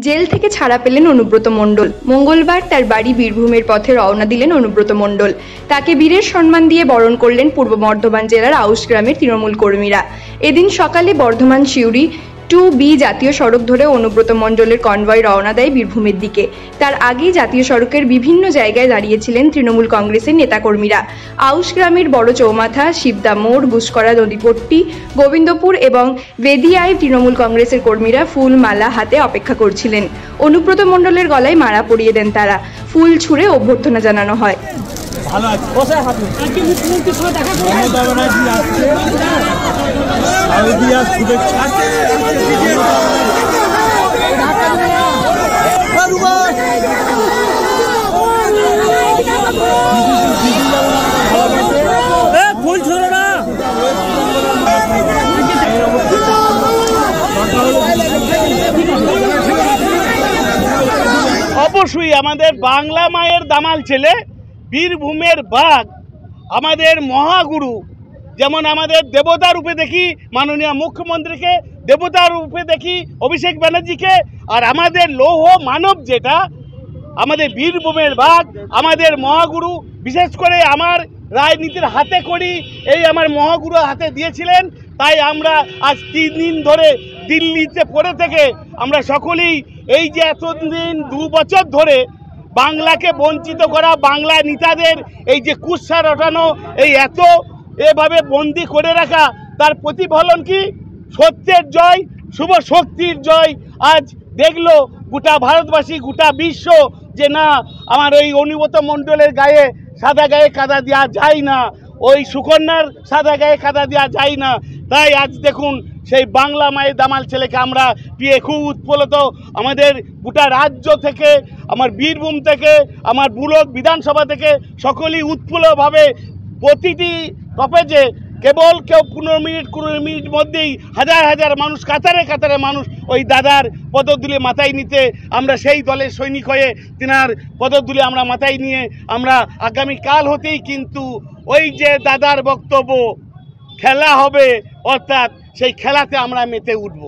Jail থেকে ছাড়া পেলেন অনুব্রত মণ্ডল। মঙ্গলবার তার বাড়ি বীরভূমের পথে রওনা দিলেন অনুব্রত মণ্ডল। তাকে বীরের সম্মান দিয়ে বরণ করলেন পূর্ব বর্ধমান জেলার আউশ গ্রামের তৃণমূল কর্মীরা। এদিন সকালে বর্ধমান সিউড়ি 2B জাতীয় সড়ক ধরে অনুব্রত মণ্ডলের কনভয় রওনা দেয় বীরভূমের দিকে। তার আগেই জাতীয় সড়কের বিভিন্ন জায়গায় দাঁড়িয়েছিলেন তৃণমূল কংগ্রেসের নেতাকর্মীরা। আউশ গ্রামের বড় চৌমাথা, শিবদা মোড়, গুসকরা নদীপট্টি, গোবিন্দপুর এবং বেদিয়ায় তৃণমূল কংগ্রেসের কর্মীরা ফুল মালা হাতে অপেক্ষা করছিলেন। অনুব্রত মণ্ডলের গলায় মালা পরিয়ে দেন তারা। ফুল ছুঁড়ে অভ্যর্থনা জানানো হয়। অবশ্যই আমাদের বাংলা মায়ের দামাল ছেলে, বীরভূমের বাঘ, আমাদের মহাগুরু। যেমন আমাদের দেবতা রূপে দেখি মাননীয় মুখ্যমন্ত্রীকে, দেবতা রূপে দেখি অভিষেক ব্যানার্জিকে, আর আমাদের লৌহ মানব যেটা আমাদের বীরভূমের বাঘ, আমাদের মহাগুরু। বিশেষ করে আমার রাজনীতির হাতে করি এই আমার মহাগুরু হাতে দিয়েছিলেন। তাই আমরা আজ 3 দিন ধরে দিল্লিতে পড়ে থেকে আমরা সকলেই এই যে এতদিন 2 বছর ধরে বাংলাকে বঞ্চিত করা, বাংলা নেতাদের এই যে কুৎসা রটানো, এই এত এভাবে বন্দি করে রাখা, তার প্রতিফলন কি? সত্যের জয়, শুভ শক্তির জয়। আজ দেখলো গোটা ভারতবাসী, গোটা বিশ্ব যে না, আমার ওই অনুব্রত মণ্ডলের গায়ে সাদা গায়ে কাদা দেওয়া যায় না, ওই সুকন্যার সাদা গায়ে কাদা দেওয়া যায় না। তাই আজ দেখুন সেই বাংলা মায়ের দামাল ছেলেকে আমরা পেয়ে খুব উৎফুল্লিত। আমাদের গোটা রাজ্য থেকে, আমার বীরভূম থেকে, আমার ব্লক বিধানসভা থেকে সকলেই উৎফুল্লভাবে প্রতিটি টপেজে কেবল কেউ 15 মিনিট মধ্যেই হাজার হাজার মানুষ, কাতারে কাতারে মানুষ ওই দাদার পদধূলি মাথায় নিতে, আমরা সেই দলের সৈনিক হয়ে তেনার পদধূলি আমরা মাথায় নিয়ে আমরা আগামীকাল হতেই কিন্তু ওই যে দাদার বক্তব্য খেলা হবে, অর্থাৎ সেই খেলাতে আমরা মেতে উঠব।